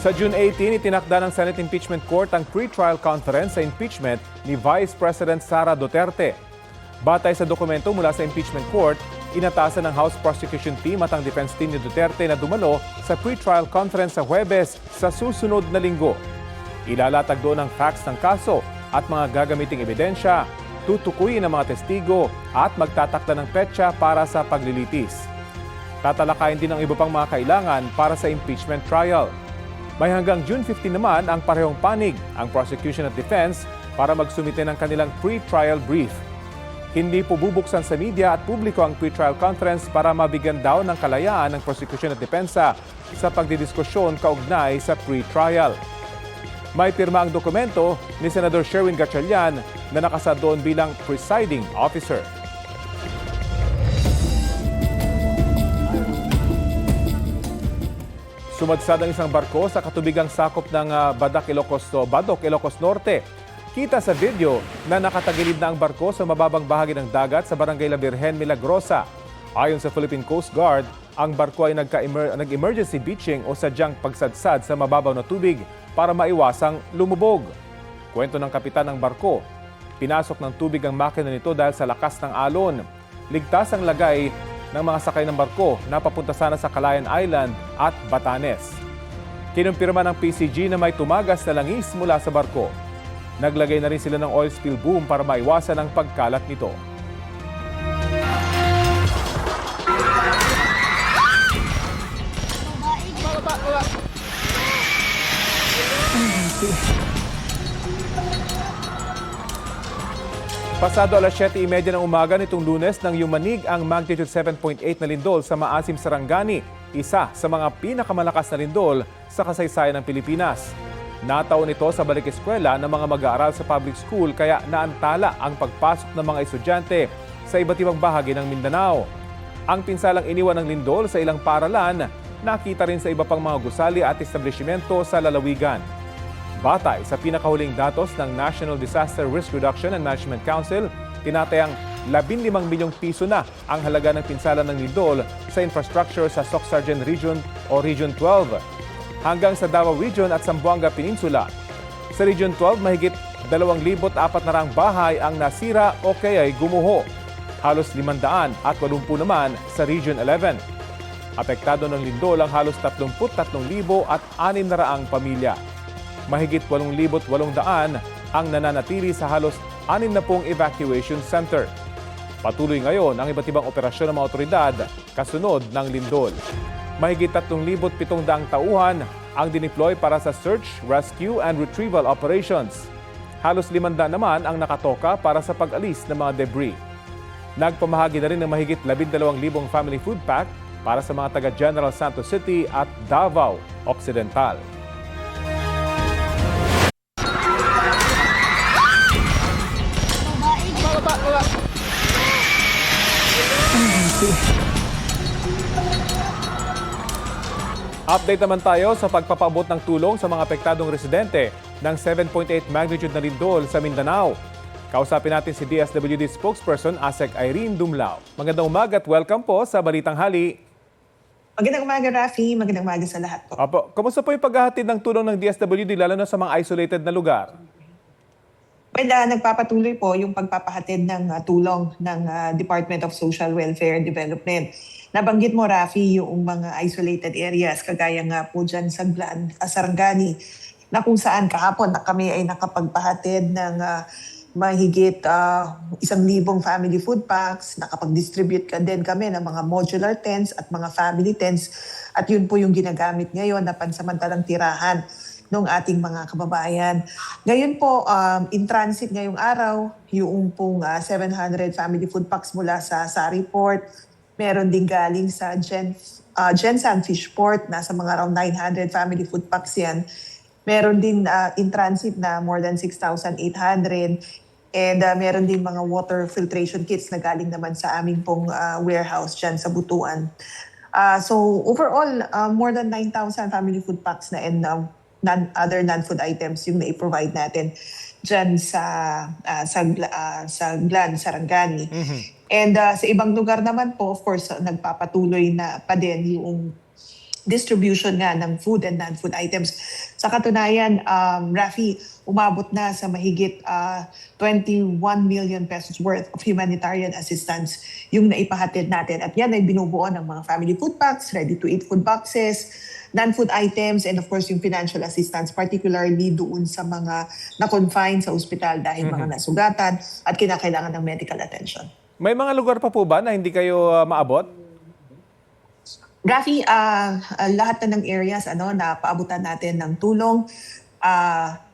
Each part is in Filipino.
Sa June 18, itinakda ng Senate Impeachment Court ang pre-trial conference sa impeachment ni Vice President Sara Duterte. Batay sa dokumento mula sa impeachment court, inatasan ng House Prosecution Team at ang defense team ni Duterte na dumalo sa pre-trial conference sa Huwebes sa susunod na linggo. Ilalatag doon ang facts ng kaso at mga gagamiting ebidensya, tutukuyin ang mga testigo at magtatakda ng petsa para sa paglilitis. Tatalakayin din ang iba pang mga kailangan para sa impeachment trial. May hanggang June 15 naman ang parehong panig, ang prosecution at defense, para magsumite ng kanilang pre-trial brief. Hindi po bubuksan sa media at publiko ang pre-trial conference para mabigyan daw ng kalayaan ng prosecution at depensa sa pagdidiskusyon kaugnay sa pre-trial. May pirma ang dokumento ni Senador Sherwin Gatchalian na nakasa doon bilang presiding officer. Sumadsad ang isang barko sa katubigang sakop ng Badok, Ilocos Norte. Kita sa video na nakatagilid na ang barko sa mababang bahagi ng dagat sa Barangay La Virgen, Milagrosa. Ayon sa Philippine Coast Guard, ang barko ay nag-emergency beaching o sadyang pagsadsad sa mababaw na tubig para maiwasang lumubog. Kwento ng kapitan ng barko, pinasok ng tubig ang makina nito dahil sa lakas ng alon. Ligtas ang lagay ng mga sakay ng barko na papunta sana sa Calayan Island at Batanes. Kinumpirma ng PCG na may tumagas na langis mula sa barko. Naglagay na rin sila ng oil spill boom para maiwasan ang pagkalat nito. Pasado alas 7:30 ng umaga nitong Lunes nang yumanig ang magnitude 7.8 na lindol sa Maasim, Sarangani, isa sa mga pinakamalakas na lindol sa kasaysayan ng Pilipinas. Nataon ito sa balik-eskwela ng mga mag-aaral sa public school kaya naantala ang pagpasok ng mga estudyante sa iba't ibang bahagi ng Mindanao. Ang pinsalang iniwan ng lindol sa ilang paaralan, nakita rin sa iba pang mga gusali at establishmento sa lalawigan. Batay sa pinakahuling datos ng National Disaster Risk Reduction and Management Council, tinatayang 15 milyong piso na ang halaga ng pinsala ng lindol sa infrastructure sa Soc-Sargen Region o Region 12 hanggang sa Davao Region at Zamboanga Peninsula. Sa Region 12, mahigit 2,400 bahay ang nasira o kaya'y gumuho. Halos 580 naman sa Region 11. Apektado ng lindol ang halos 33,600 pamilya. Mahigit 8,800 ang nananatili sa halos 60 evacuation center. Patuloy ngayon ang iba't ibang operasyon ng mga otoridad kasunod ng lindol. Mahigit 3,700 tauhan ang dineploy para sa search, rescue and retrieval operations. Halos 500 naman ang nakatoka para sa pag-alis ng mga debris. Nagpamahagi na rin ng mahigit 12,000 family food pack para sa mga taga General Santos City at Davao Occidental. Update naman tayo sa pagpapaabot ng tulong sa mga apektadong residente ng 7.8 magnitude na lindol sa Mindanao. Kausapin natin si DSWD spokesperson Asek Irene Dumlao. Magandang umaga at welcome po sa Balitang Hali. Magandang umaga, Rafi. Magandang umaga sa lahat po. Apo, kamusta po yung paghahatid ng tulong ng DSWD lalo na sa mga isolated na lugar? Well, nagpapatuloy po yung pagpapahatid ng tulong ng Department of Social Welfare and Development. Nabanggit mo, Rafi, yung mga isolated areas, kagaya nga po dyan sa Sarangani, na kung saan kahapon na kami ay nakapagpahatid ng mahigit 1,000 family food packs. Nakapag-distribute din kami ng mga modular tents at mga family tents. At yun po yung ginagamit ngayon na pansamantalang tirahan ng ating mga kababayan. Ngayon po, in transit ngayong araw, yung pong 700 family food packs mula sa Sari Port. Meron din galing sa Gensan Fishport, nasa mga around 900 family food packs yan. Meron din in transit na more than 6,800. And meron din mga water filtration kits na galing naman sa aming pong warehouse dyan sa Butuan. So overall, more than 9,000 family food packs na and other non-food items yung na-provide natin dyan sa Glan, Sarangani. And sa ibang lugar naman po, of course, nagpapatuloy na pa din yung distribution nga ng food and non-food items. Sa katunayan, Rafi, umabot na sa mahigit 21 million pesos worth of humanitarian assistance yung naipahatid natin. At yan ay binubuo ng mga family food packs, ready-to-eat food boxes, non-food items, and of course yung financial assistance, particularly doon sa mga na-confine sa ospital dahil mga nasugatan at kinakailangan ng medical attention. May mga lugar pa po ba na hindi kayo maabot? Rafi, lahat na ng areas na paabutan natin ng tulong,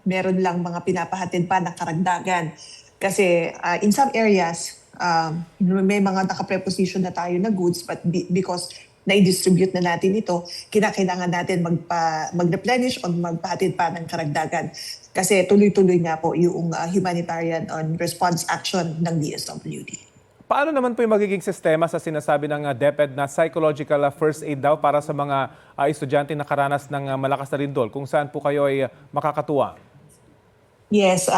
meron lang mga pinapahatid pa na karagdagan. Kasi in some areas, may mga nakapreposition na tayo na goods, but because na-distribute na natin ito, kinakailangan natin mag-replenish o magpahatid pa ng karagdagan. Kasi tuloy-tuloy nga po yung humanitarian on response action ng DSWD. Paano naman po yung magiging sistema sa sinasabi ng DepEd na psychological first aid daw para sa mga estudyante na karanas ng malakas na lindol? Kung saan po kayo ay makakatuwa? Yes,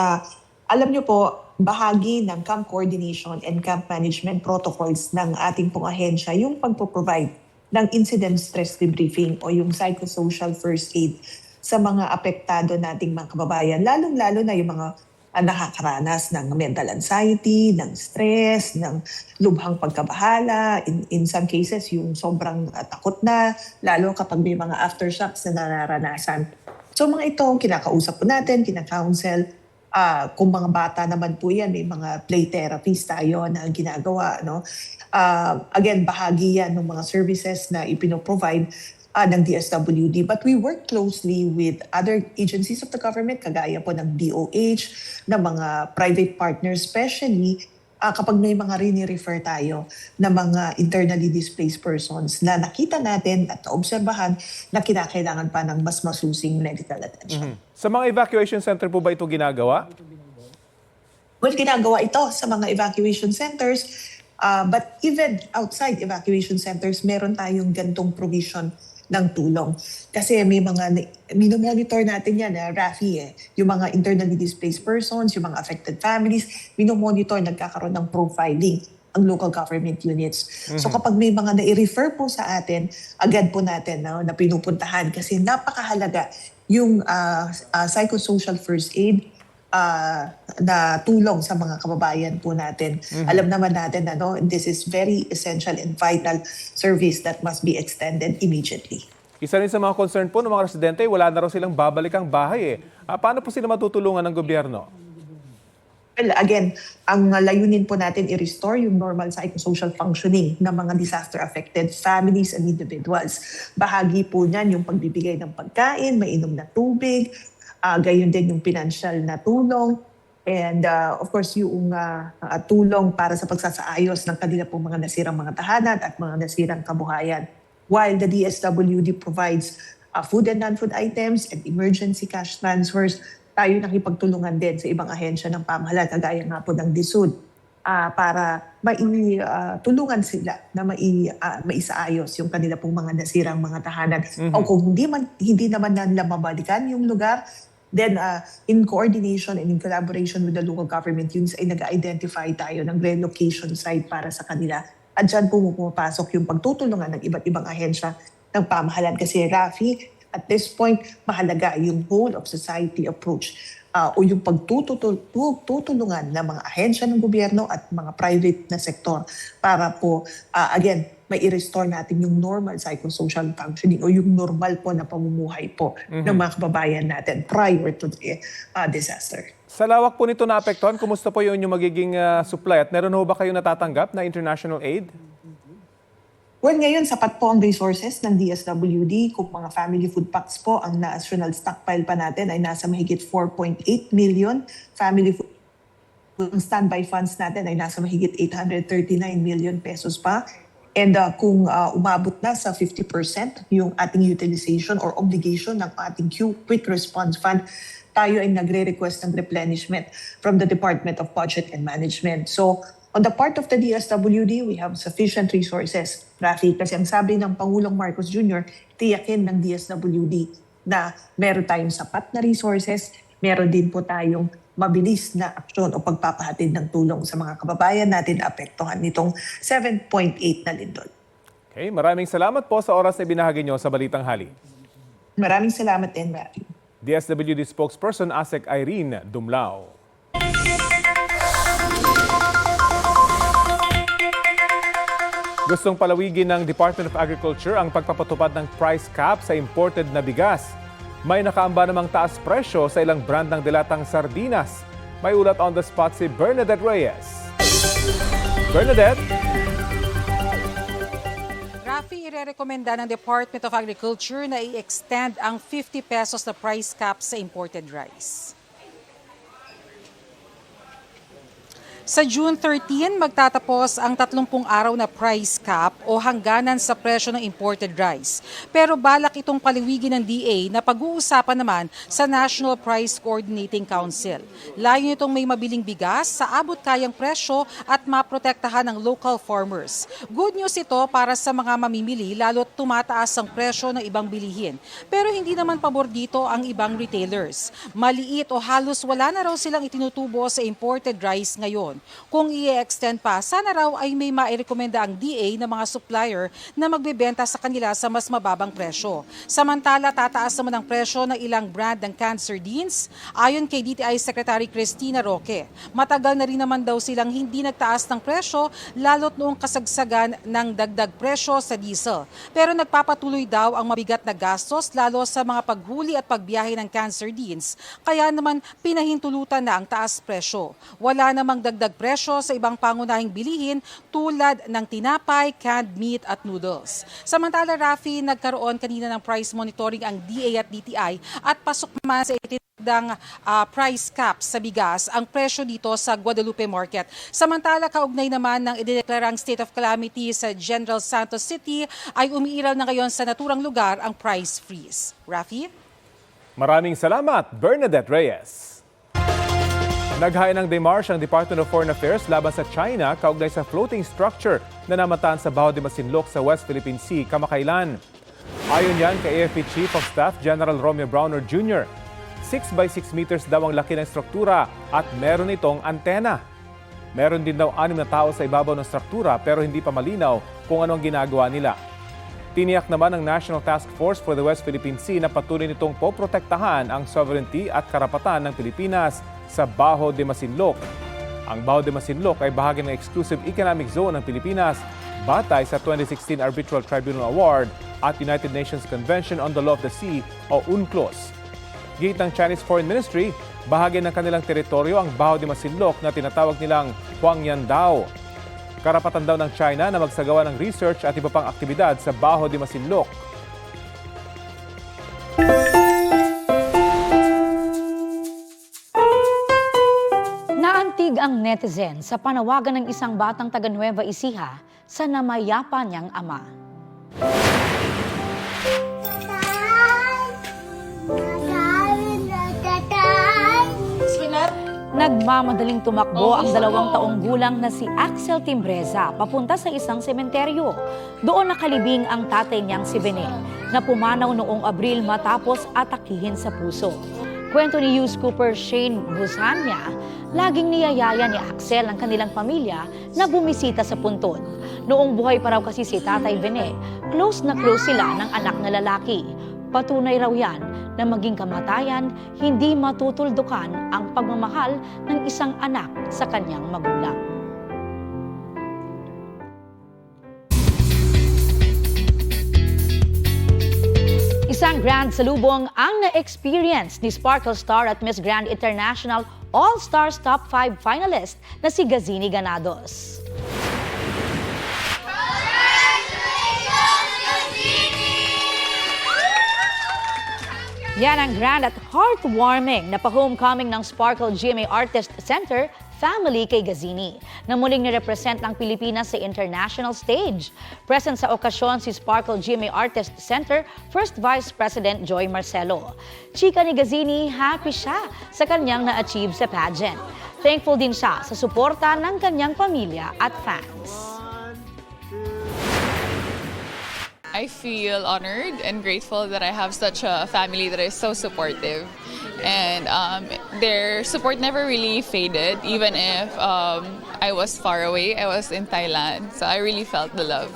alam niyo po, bahagi ng camp coordination and camp management protocols ng ating pong ahensya yung pagpo-provide ng incident stress debriefing o yung psychosocial first aid sa mga apektado nating mga kababayan, lalong-lalo na yung mga nakakaranas ng mental anxiety, ng stress, ng lubhang pagkabahala, in some cases yung sobrang takot na, lalo kapag may mga aftershocks na nararanasan. So mga ito, kinakausap po natin, kinakounsel. Kung mga bata naman po yan, may mga play therapies tayo na ginagawa. Again, bahagi yan ng mga services na ipinoprovide ng DSWD. But we work closely with other agencies of the government, kagaya po ng DOH, ng mga private partners, especially kapag may mga rini-refer tayo na mga internally displaced persons na nakita natin at naobserbahan na kinakailangan pa ng mas masusing medical attention. Sa mga evacuation center po ba ito ginagawa? Well, ginagawa ito sa mga evacuation centers, but even outside evacuation centers, meron tayong gantong provision ng tulong. Kasi may mga, minomonitor natin yan, Rafi, yung mga internally displaced persons, yung mga affected families, minomonitor, nagkakaroon ng profiling ang local government units. So kapag may mga na-refer po sa atin, agad po natin na pinupuntahan kasi napakahalaga yung psychosocial first aid na tulong sa mga kababayan po natin. Alam naman natin na this is very essential and vital service that must be extended immediately. Isa rin sa mga concern po ng mga residente, wala na raw silang babalikang bahay. Paano po sila matutulungan ng gobyerno? Well, again, ang layunin po natin i-restore yung normal psychosocial functioning ng mga disaster-affected families and individuals. Bahagi po niyan yung pagbibigay ng pagkain, mainom na tubig, gayon din yung financial na tulong, and of course yung tulong para sa pagsasaayos ng kanila pong mga nasirang mga tahanan at mga nasirang kabuhayan. While the DSWD provides food and non-food items and emergency cash transfers, tayo nakipagtulungan din sa ibang ahensya ng pamahalaan, kagaya nga po ng DSUD, para maitulungan sila na maisaayos yung kanila pong mga nasirang mga tahanan. O kung hindi naman nila mabalikan yung lugar, then in coordination and in collaboration with the local government units ay nag-identify tayo ng relocation site para sa kanila. At dyan po pumapasok yung pagtutulungan ng iba't ibang ahensya ng pamahalaan. Kasi Rafi, at this point, mahalaga yung whole of society approach o yung pagtutulungan ng mga ahensya ng gobyerno at mga private na sektor para po, again, may i-restore natin yung normal psychosocial functioning o yung normal po na pamumuhay po ng mga kababayan natin prior to the disaster. Sa lawak po nito naapektuhan, kumusta po yung magiging supply? At meron ho ba kayong natatanggap na international aid? Well, ngayon, sapat po ang resources ng DSWD. Kung mga family food packs po, ang national stockpile pa natin ay nasa mahigit 4.8 million. Family food standby funds natin ay nasa mahigit 839 million pesos pa. And kung umabot na sa 50% yung ating utilization or obligation ng ating Quick Response Fund, tayo ay nagre-request ng replenishment from the Department of Budget and Management. So on the part of the DSWD, we have sufficient resources, Rafi, kasi ang sabi ng Pangulong Marcos Jr., tiyakin ng DSWD na meron tayong sapat na resources, meron din po tayong mabilis na aksyon o pagpapahatid ng tulong sa mga kababayan natin na apektuhan nitong 7.8 na lindol. Okay, maraming salamat po sa oras na binahagi nyo sa Balitang Hali. Maraming salamat din, Rafi. DSWD spokesperson ASEC Irene Dumlao. Gustong palawigin ng Department of Agriculture ang pagpapatupad ng price cap sa imported na bigas. May nakaamba namang taas presyo sa ilang brand ng dilatang sardinas. May ulat on the spot si Bernadette Reyes. Bernadette? Rafi, irerekomenda ng Department of Agriculture na i-extend ang 50 pesos na price cap sa imported rice. Sa June 13, magtatapos ang 30 araw na price cap o hangganan sa presyo ng imported rice. Pero balak itong paliwigin ng DA na pag-uusapan naman sa National Price Coordinating Council. Layo nitong may mabiling bigas sa abot kayang presyo at maprotektahan ng local farmers. Good news ito para sa mga mamimili lalo't tumataas ang presyo ng ibang bilihin. Pero hindi naman pabor dito ang ibang retailers. Maliit o halos wala na raw silang itinutubo sa imported rice ngayon. Kung i-extend pa, sana raw ay may mairekomenda ang DA na mga supplier na magbebenta sa kanila sa mas mababang presyo. Samantala, tataas naman ang presyo ng ilang brand ng canned sardines. Ayon kay DTI Secretary Cristina Roque, matagal na rin naman daw silang hindi nagtaas ng presyo lalo't noong kasagsagan ng dagdag presyo sa diesel. Pero nagpapatuloy daw ang mabigat na gastos lalo sa mga paghuli at pagbiyahe ng canned sardines. Kaya naman pinahintulutan na ang taas presyo. Wala namang dagdag presyo sa ibang pangunahing bilihin tulad ng tinapay, canned meat at noodles. Samantala, Rafi, nagkaroon kanina ng price monitoring ang DA at DTI at pasok man sa itinagdang price cap sa bigas ang presyo dito sa Guadalupe Market. Samantala, kaugnay naman ng idineklarang state of calamity sa General Santos City ay umiiral na ngayon sa naturang lugar ang price freeze. Rafi? Maraming salamat, Bernadette Reyes. Naghain ng demarche ang Department of Foreign Affairs laban sa China kaugnay sa floating structure na namataan sa Baho de Masinloc sa West Philippine Sea kamakailan. Ayon yan kay AFP Chief of Staff General Romeo Browner Jr., 6 by 6 meters daw ang laki ng struktura at meron itong antena. Meron din daw 6 na tao sa ibabaw ng struktura pero hindi pa malinaw kung ano ang ginagawa nila. Tiniyak naman ng National Task Force for the West Philippine Sea na patuloy nitong poprotektahan ang sovereignty at karapatan ng Pilipinas sa Baho de Masinloc. Ang Baho de Masinloc ay bahagi ng Exclusive Economic Zone ng Pilipinas batay sa 2016 Arbitral Tribunal Award at United Nations Convention on the Law of the Sea o UNCLOS. Gate ng Chinese Foreign Ministry, bahagi ng kanilang teritoryo ang Baho de Masinloc na tinatawag nilang Huangyan Dao. Karapatan daw ng China na magsagawa ng research at iba pang aktibidad sa Baho de Masinloc. Naantig ang netizen sa panawagan ng isang batang taga Nueva Ecija sa namayapa niyang ama. Nagmamadaling tumakbo ang 2 taong gulang na si Axel Timbreza papunta sa isang sementeryo. Doon nakalibing ang tatay niyang si Bene na pumanaw noong Abril matapos atakihin sa puso. Kwento ni News Cooper Shane Busanya, laging niyayaya ni Axel ang kanilang pamilya na bumisita sa puntod. Noong buhay pa raw kasi si Tatay Bene, close na close sila ng anak na lalaki. Patunay raw yan na maging kamatayan, hindi matutuldukan ang pagmamahal ng isang anak sa kanyang magulang. Isang grand salubong ang na-experience ni Sparkle Star at Miss Grand International All-Stars Top 5 finalist na si Gazini Ganados. Yan ang grand at heartwarming na pa-homecoming ng Sparkle GMA Artist Center family kay Gazini na muling nirepresent ng Pilipinas sa international stage. Present sa okasyon si Sparkle GMA Artist Center First Vice President Joy Marcelo. Chika ni Gazini, happy siya sa kanyang na-achieve sa pageant. Thankful din siya sa suporta ng kanyang pamilya at fans. I feel honored and grateful that I have such a family that is so supportive. And their support never really faded, even if I was far away. I was in Thailand, so I really felt the love.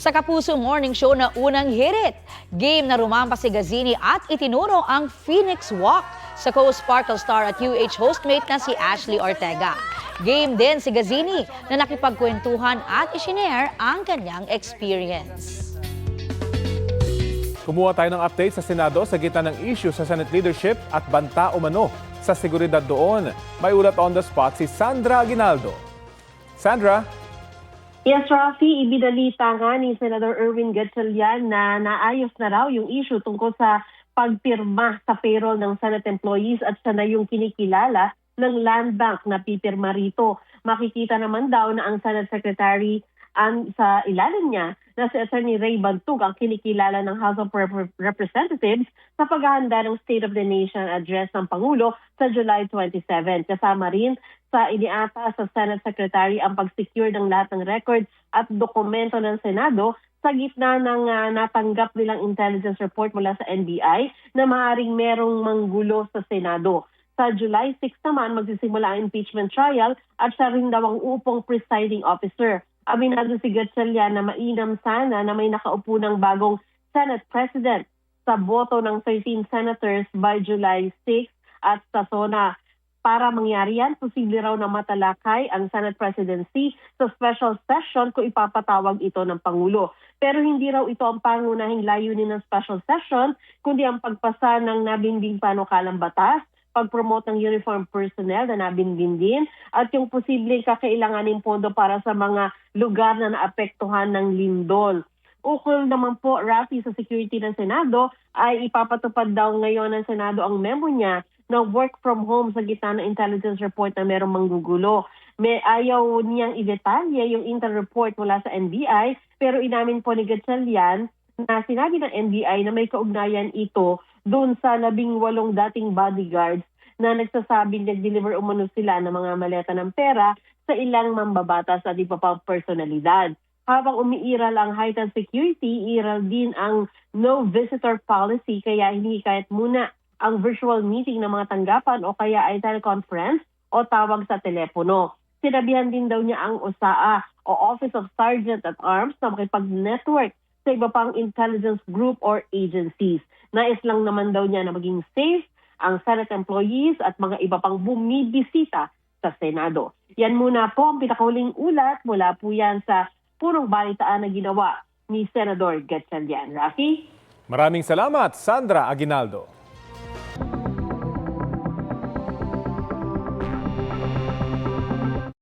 Sa Kapuso Morning Show na unang hirit, game na rumampa si Gazini at itinuro ang Phoenix Walk sa co-Sparkle Star at UH hostmate na si Ashley Ortega. Game din si Gazini na nakipagkwentuhan at isinare ang kanyang experience. Kumuha tayo ng update sa Senado sa gitna ng issue sa Senate leadership at banta umano sa seguridad doon. May ulat on the spot si Sandra Aguinaldo. Sandra? Yes, Rafi, ibinalita nga ni Senator Erwin Gatchalian na naayos na raw yung issue tungkol sa pagpirma sa payroll ng Senate employees at siya na yung kinikilala ng Land Bank na pipirma rito. Makikita naman daw na ang Senate Secretary sa ilalim niya na si Attorney Ray Bantug ang kinikilala ng House of Representatives sa paghahanda ng State of the Nation Address ng Pangulo sa July 27. Kasama rin sa iniata sa Senate Secretary ang pag-secure ng lahat ng records at dokumento ng Senado sa gitna ng natanggap nilang intelligence report mula sa NBI na maaaring merong manggulo sa Senado. Sa July 6 naman, magsisimula ang impeachment trial at siya rin daw ang upong presiding officer. Aminado si Gatchalian na mainam sana na may nakaupo ng bagong Senate President sa boto ng 13 senators by July 6 at sa SONA. Para mangyari yan, posible raw na matalakay ang Senate presidency sa special session kung ipapatawag ito ng Pangulo. Pero hindi raw ito ang pangunahing layunin ng special session, kundi ang pagpasa ng nabimbing panukalang batas, pag-promote ng uniform personnel na nabinbin din, at yung posibleng kakailanganing pondo para sa mga lugar na naapektuhan ng lindol. Ukol naman po, Rafi, sa security ng Senado, ay ipapatupad daw ngayon ng Senado ang memo niya na work from home sa gitna ng intelligence report na merong manggugulo. May ayaw niyang i-detalye yung intel report mula sa NBI, pero inamin po ni Gatchalian na sinabi ng NBI na may kaugnayan ito doon sa 18 dating bodyguards na nagsasabing nag-deliver umano sila ng mga maleta ng pera sa ilang mambabatas at iba pang personalidad. Habang umiiral ang heightened security, iral din ang no visitor policy, kaya hinihikayat muna ang virtual meeting ng mga tanggapan o kaya ay teleconference o tawag sa telepono. Sinabihan din daw niya ang OSAA o Office of Sergeant at Arms na makipag-network sa iba pang intelligence group or agencies. Nais lang naman daw niya na maging safe ang Senate employees at mga iba pang bumibisita sa Senado. Yan muna po ang pinakahuling ulat mula po yan sa purong balitaan na ginawa ni Senador Gatchalian. Rafi? Maraming salamat, Sandra Aguinaldo.